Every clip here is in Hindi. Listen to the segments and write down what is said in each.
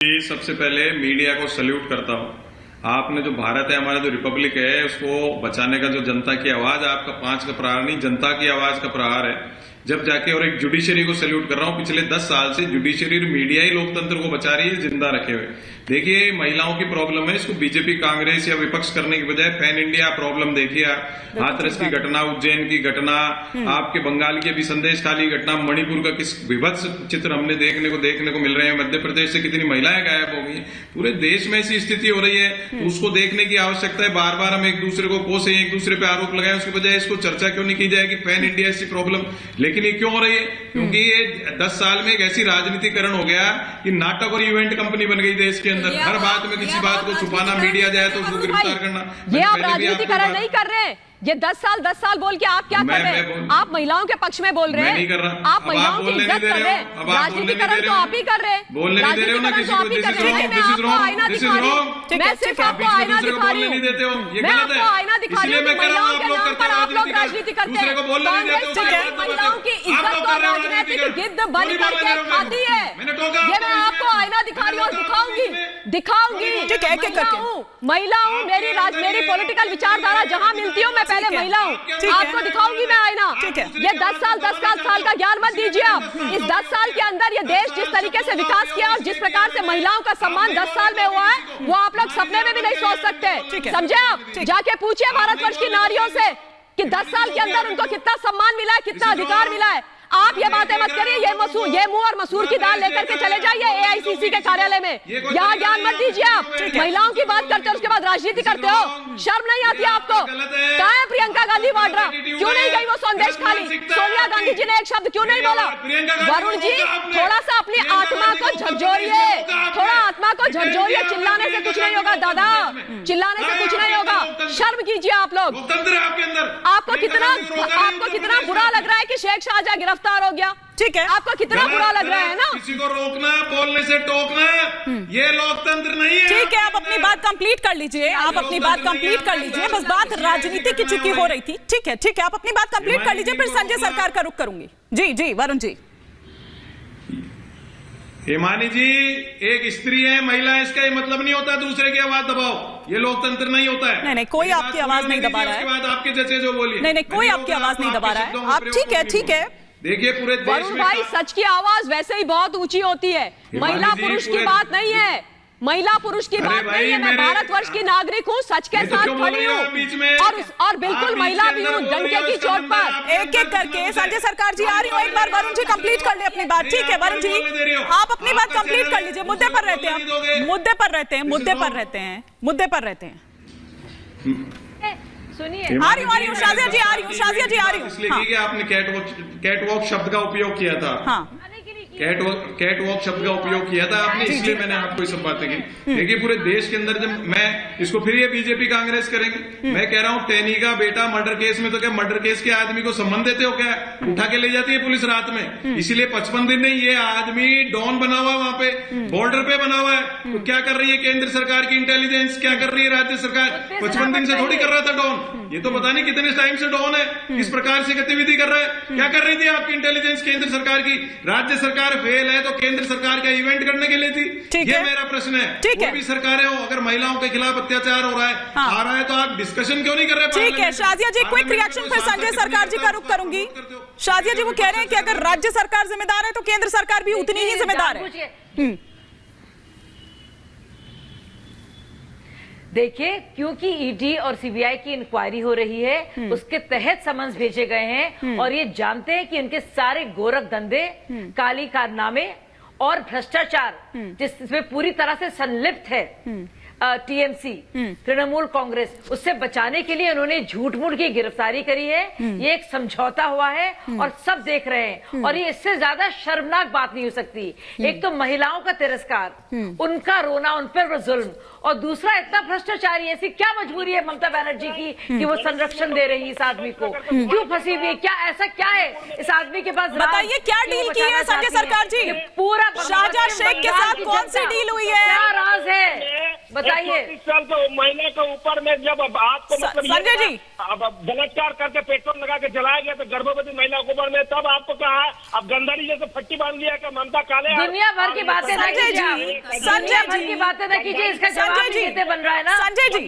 सबसे पहले मीडिया को सल्यूट करता हूं। आपने जो भारत है, हमारा जो रिपब्लिक है, उसको बचाने का जो जनता की आवाज, आपका 5 का प्रहार नहीं, जनता की आवाज का प्रहार है, जब जाके। और एक जुडिशरी को सल्यूट कर रहा हूं। पिछले 10 साल से जुडिशरी और मीडिया ही लोकतंत्र को बचा रही है, जिंदा रखे हुए। देखिए, महिलाओं की प्रॉब्लम है, इसको बीजेपी कांग्रेस या विपक्ष करने की बजाय पैन इंडिया प्रॉब्लम देखिए। हाथरस की घटना, उज्जैन की घटना, आपके बंगाल की अभी संदेश खाली घटना, मणिपुर का किस विभत्स चित्र हमने देखने को मिल रहे हैं। मध्य प्रदेश से कितनी महिलाएं गायब हो गई। पूरे देश में ऐसी स्थिति हो रही है, तो उसको देखने की आवश्यकता है। बार बार हम एक दूसरे को कोसे, एक दूसरे पे आरोप लगाए, उसके बजाय इसको चर्चा क्यों नहीं की जाएगी पैन इंडिया ऐसी प्रॉब्लम। लेकिन ये क्यों हो रही है? क्योंकि ये 10 साल में एक ऐसी राजनीतिकरण हो गया कि नाटक और इवेंट कंपनी बन गई देश के अंदर। हर बात में किसी बात को छुपाना, मीडिया जाए तो उसको गिरफ्तार करना। ये आप राजनीतिकरण नहीं कर रहे। ये 10 साल बोल के आप क्या कर रहे हैं? आप महिलाओं के पक्ष में बोल रहे हैं, आप महिलाओं की इज्जत कर रहे हैं। राजनीतिकरण तो आप ही कर रहे हैं। राजनीतिकरण तो आप ही कर रहे हैं। मैं आपको आईना दिखा रही हूँ, मैं सिर्फ आपको आईना दिखा रही हूँ, मैं आपको आईना दिखा रही हूँ। महिलाओं के नाम पर आप लोग राजनीति करते हैं। कांग्रेस महिलाओं की इज्जत को राजनीतिक गिद्ध बन करके खाती है। ये मैं आपको आईना दिखा रही हूँ, दिखाऊंगी। महिला हूँ, मेरी पॉलिटिकल विचारधारा जहाँ मिलती हूँ, मैं पहले महिला हूँ, आपको दिखाऊंगी मैं आईना। ये 10 साल का ज्ञान मत दीजिए आप। इस 10 साल के अंदर ये देश जिस तरीके से विकास किया और जिस प्रकार से महिलाओं का सम्मान 10 साल में हुआ है, वो आप लोग सपने में भी नहीं सोच सकते। समझे आप? जाके पूछिए भारतवर्ष की नारियों से कि 10 साल के अंदर उनको कितना सम्मान मिला है, कितना अधिकार मिला है। आप ये बातें मत करिए। ये मुंह और मसूर की दाल लेकर के चले जाइए एआईसीसी के कार्यालय में। यहाँ ज्ञान मत दीजिए आप। महिलाओं की बात करते हो, उसके बाद राजनीति करते हो। शर्म नहीं आती आपको? कहाँ है प्रियंका गांधी वाड्रा? क्यों नहीं गई वो संदेश खाली? सोनिया गांधी जी ने एक शब्द क्यों नहीं बोला? वरुण जी, थोड़ा सा अपनी आत्मा को झकझोरिए, थोड़ा आत्मा को झकझोरिए। चिल्लाने से कुछ नहीं होगा दादा, चिल्लाने से कुछ नहीं होगा। शर्म कीजिए आप लोग। आपको कितना बुरा लग रहा है कि शेख शाहजहां गिरफ्तार हो गया? ठीक है, आपको कितना बुरा लग रहा है ना? किसी को रोकना, बोलने से टोकना, ये लोकतंत्र नहीं है। ठीक है, आप अपनी बात कंप्लीट कर लीजिए, आप अपनी बात कंप्लीट कर लीजिए। बस बात राजनीति की चुकी हो रही थी। ठीक है, आप अपनी बात कंप्लीट कर लीजिए, फिर संजय सरकार का रुख करूंगी। जी वरुण जी। हिमानी जी, एक स्त्री है, महिला है, इसका ये मतलब नहीं होता दूसरे की आवाज दबाओ। ये लोकतंत्र नहीं होता है। नहीं, कोई आपकी आवाज नहीं दबा रहा है। उसके बाद आपके जैसे जो बोलिए, नहीं, कोई आपकी आवाज नहीं दबा रहा है। आप ठीक है। देखिए, पूरे देश वरुण भाई, सच की आवाज वैसे ही बहुत ऊंची होती है। महिला पुरुष की बात नहीं है, महिला पुरुष की बात नहीं है। मैं भारतवर्ष की नागरिक हूँ, सच के साथ खड़ी हूँ और बिल्कुल महिला भी हूँ, डंके की चोट पर। एक करके संजय सरकार जी आ रही हूँ। एक बार वरुण जी कंप्लीट कर ले अपनी बात। ठीक है वरुण जी, आप अपनी बात कंप्लीट कर लीजिए। मुद्दे पर रहते हैं, मुद्दे पर रहते हैं। सुनिए, आ रही हूँ, शाजिया जी आ रही हूँ। इसलिए कि आपने कैटवॉक शब्द का उपयोग किया था। कैटवॉक शब्द का उपयोग किया था आपने, इसलिए मैंने आपको ये सब बातें की। देखिए, पूरे देश के अंदर जब मैं इसको फिर ये बीजेपी कांग्रेस करेंगे। मैं कह रहा हूँ, टेनी का बेटा मर्डर केस में, तो क्या मर्डर केस के आदमी को सम्मान देते हो क्या? उठा के ले जाती है पुलिस रात में। इसीलिए 55 दिन नहीं, ये आदमी डॉन बना हुआ वहां पे, बॉर्डर पे बना हुआ है। तो क्या कर रही है केंद्र सरकार की इंटेलिजेंस, क्या कर रही है राज्य सरकार? 55 दिन से थोड़ी कर रहा था डॉन। ये तो पता नहीं कितने टाइम से डॉन है, किस प्रकार से गतिविधि कर रहा है। क्या कर रही थी आपकी इंटेलिजेंस केंद्र सरकार की? राज्य सरकार फेल है तो केंद्र सरकार का इवेंट करने के लिए थी। ये मेरा प्रश्न है। कोई भी सरकारें हो, अगर महिलाओं के खिलाफ अत्याचार हो रहा है, आ रहा है, तो आप डिस्कशन क्यों नहीं कर रहे? ठीक है शाजिया जी, क्विक रिएक्शन, फिर संजय सरकार जी का रुख करूंगी। शाजिया जी, वो कह रहे हैं कि अगर राज्य सरकार जिम्मेदार है तो केंद्र सरकार भी उतनी ही जिम्मेदार है। देखिए, क्योंकि ईडी और सीबीआई की इंक्वायरी हो रही है, उसके तहत समन्स भेजे गए हैं और ये जानते हैं कि उनके सारे गोरख धंधे, काली कारनामे और भ्रष्टाचार जिसमें पूरी तरह से संलिप्त है टीएमसी, तृणमूल कांग्रेस, उससे बचाने के लिए उन्होंने झूठ मूठ की गिरफ्तारी करी है। ये एक समझौता हुआ है और सब देख रहे हैं और ये इससे ज्यादा शर्मनाक बात नहीं हो सकती। एक तो महिलाओं का तिरस्कार, उनका रोना, उन पर जुल्म, और दूसरा इतना भ्रष्टाचारी। ऐसी क्या मजबूरी है ममता बनर्जी की कि वो संरक्षण दे रही है इस आदमी को? क्यों फंसी हुई है? क्या ऐसा क्या है इस आदमी के पास? बताइए, क्या डील की है संजय सरकार जी? पूरा शाहजहां शेख के साथ कौन सी डील हुई है? क्या राज है? बताइए। 34 साल के महिला के ऊपर में जब आपको मतलब संजय जी अब बलात्कार करके पेट्रोल लगा के जलाया गया तो गर्भवती महिला के ऊपर में, तब आपको कहा अब गंदारी जैसे फट्टी बांध दिया कि ममता काले दुनिया भर की बातें न संजय कीजिए, जी, दुनिया भर की बातें न कीजिए, इसका जवाब संजय जी, देते बन रहा है ना संजय जी,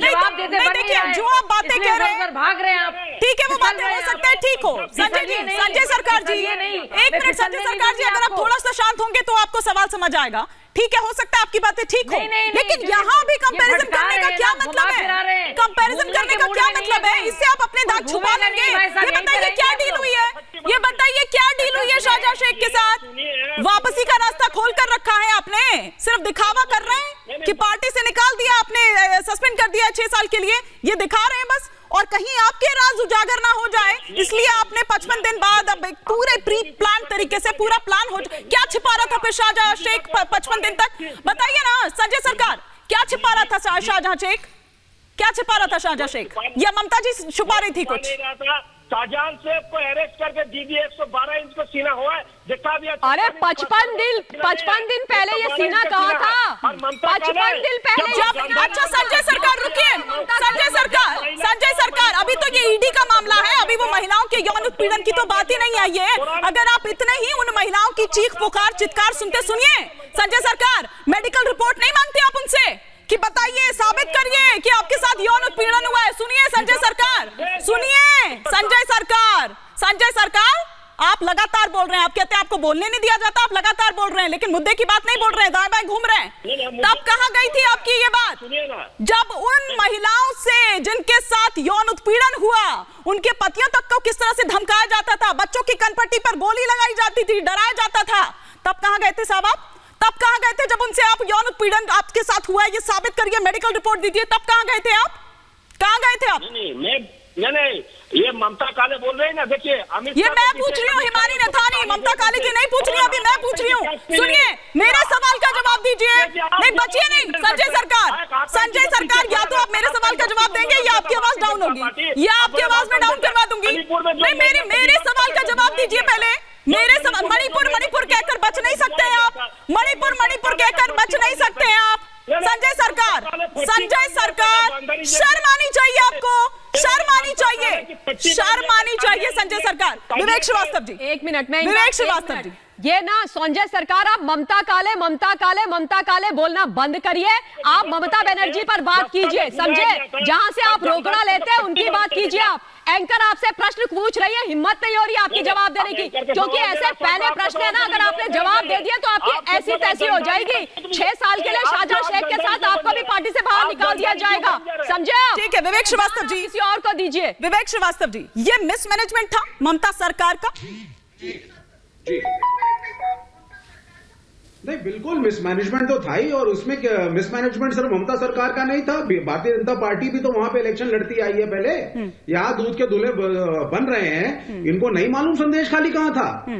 जवाब देते नहीं, बन देखिए, रहा है, जो आप बातें इसलिए कह रहे हैं, इधर-उधर भाग रहे हैं आप। ठीक है, वो बातें हो सकता है, ठीक हो। संजय जी, संजय सरकार जी, एक मिनट संजय सरकार जी, अगर आप थोड़ा सा शांत होंगे तो आपको सवाल समझ आएगा। ठीक है, हो सकता है आपकी बातें ठीक हो, लेकिन यहाँ भी कंपैरिजन करने का क्या मतलब है? कंपैरिजन करने का क्या मतलब है? इससे आप अपने दाग छुपा लेंगे। ये बताइए क्या डील हुई है? ये बताइए क्या डील हुई है शाहजहां शेख के साथ? वापसी का रास्ता खोल कर रखा है आपने, सिर्फ दिखावा कर रहे हैं कि पार्टी से निकाल दिया आपने, सस्पेंड कर दिया 6 साल के लिए, ये दिखा रहे हैं बस। और कहीं आपके राज उजागर ना हो जाए इसलिए आपने 55 दिन बाद अब एक पूरे प्री प्लान तरीके से पूरा प्लान हो, क्या छिपा रहा था फिर शाहजहां शेख 55 दिन तक? बताइए ना संजय सरकार, क्या छिपा रहा था शाहजहां शेख? क्या छिपा रहा था शाहजहां शेख? या ममता जी छुपा रही थी कुछ? शाहजहां शेख को अरेस्ट करके दीदी 112 इंच का सीना हुआ है, दिखा दिया। अरे 55 दिन पहले ये सीना कहाँ था? 55 दिन पहले। अच्छा संजय सरकार रुकिए, संजय सरकार अभी तो ये ईडी का मामला है, अभी वो महिलाओं के यौन उत्पीड़न की तो बात ही नहीं आई है। अगर आप इतने ही उन महिलाओं की चीख पुकार चित्कार सुनते, सुनिए संजय सरकार, मेडिकल रिपोर्ट नहीं मांगते आप उनसे कि बताइए, साबित करिए कि आपके साथ यौन उत्पीड़न हुआ है? सुनिए संजय सरकार, सुनिए संजय सरकार, आप लगातार बोल रहे हैं, आप कहते हैं आपको बोलने नहीं दिया जाता, आप लगातार बोल रहे हैं लेकिन मुद्दे की बात नहीं बोल रहे हैं, दाएं बाएं घूम रहे हैं। तब कहां गई थी आपकी ये बात जब उन महिलाओं से जिनके साथ यौन उत्पीड़न हुआ उनके पतियों तक को किस तरह से धमकाया जाता था, बच्चों की कनपट्टी पर गोली लगाई जाती थी, डराया जाता था, तब कहां गए थे साहब आप? तब कहां गए थे जब उनसे आप यौन उत्पीड़न आपके साथ हुआ है ये साबित करिए, मेडिकल रिपोर्ट दीजिए, तब कहां गए थे आप? कहां गए थे आप? नहीं, ये ममता काले बोल रहे हैं ना, देखिए ये मैं पूछ रही हूँ, हिमानी नथानी, ममता काले जी नहीं पूछ रही, अभी मैं पूछ रही हूँ। सुनिए, मेरे सवाल का जवाब दीजिए। नहीं बचिए नहीं संजय सरकार, या तो आप मेरे सवाल का जवाब देंगे या आपकी आवाज डाउन होगी, या आपकी आवाज में डाउन करवा दूंगी। नहीं, मेरे सवाल का जवाब दीजिए पहले। मेरे सवाल, मणिपुर कहकर बच नहीं सकते हैं आप, मणिपुर कहकर बच नहीं सकते हैं आप। संजय सरकार, शर्म आनी चाहिए आपको, शर्म आनी चाहिए संजय सरकार। विवेक श्रीवास्तव जी, 1 मिनट में, विवेक श्रीवास्तव जी, ये ना संजय सरकार, आप ममता काले बोलना बंद करिए, आप ममता बनर्जी पर बात कीजिए, समझे? जहां से आप रोकड़ा लेते हैं उनकी बात कीजिए। आप एंकर आपसे प्रश्न पूछ रही है, हिम्मत नहीं हो रही आपकी जवाब देने की, क्योंकि ऐसे पहले प्रश्न है ना, अगर आपने जवाब दे दिया तो आपकी ऐसी तैसी हो जाएगी। 6 साल के लिए शाहजहां शेख के साथ आपको भी पार्टी से बाहर निकाल दिया जाएगा, समझे? ठीक है विवेक श्रीवास्तव जी, किसी और को दीजिए। विवेक श्रीवास्तव जी, ये मिसमैनेजमेंट था ममता सरकार का? नहीं, बिल्कुल मिसमैनेजमेंट तो था ही, और उसमें मिसमैनेजमेंट सिर्फ ममता सरकार का नहीं था, भारतीय जनता पार्टी भी तो वहां पे इलेक्शन लड़ती आई है पहले। यहाँ दूध के दूल्हे बन रहे हैं, इनको नहीं मालूम संदेश खाली कहाँ था।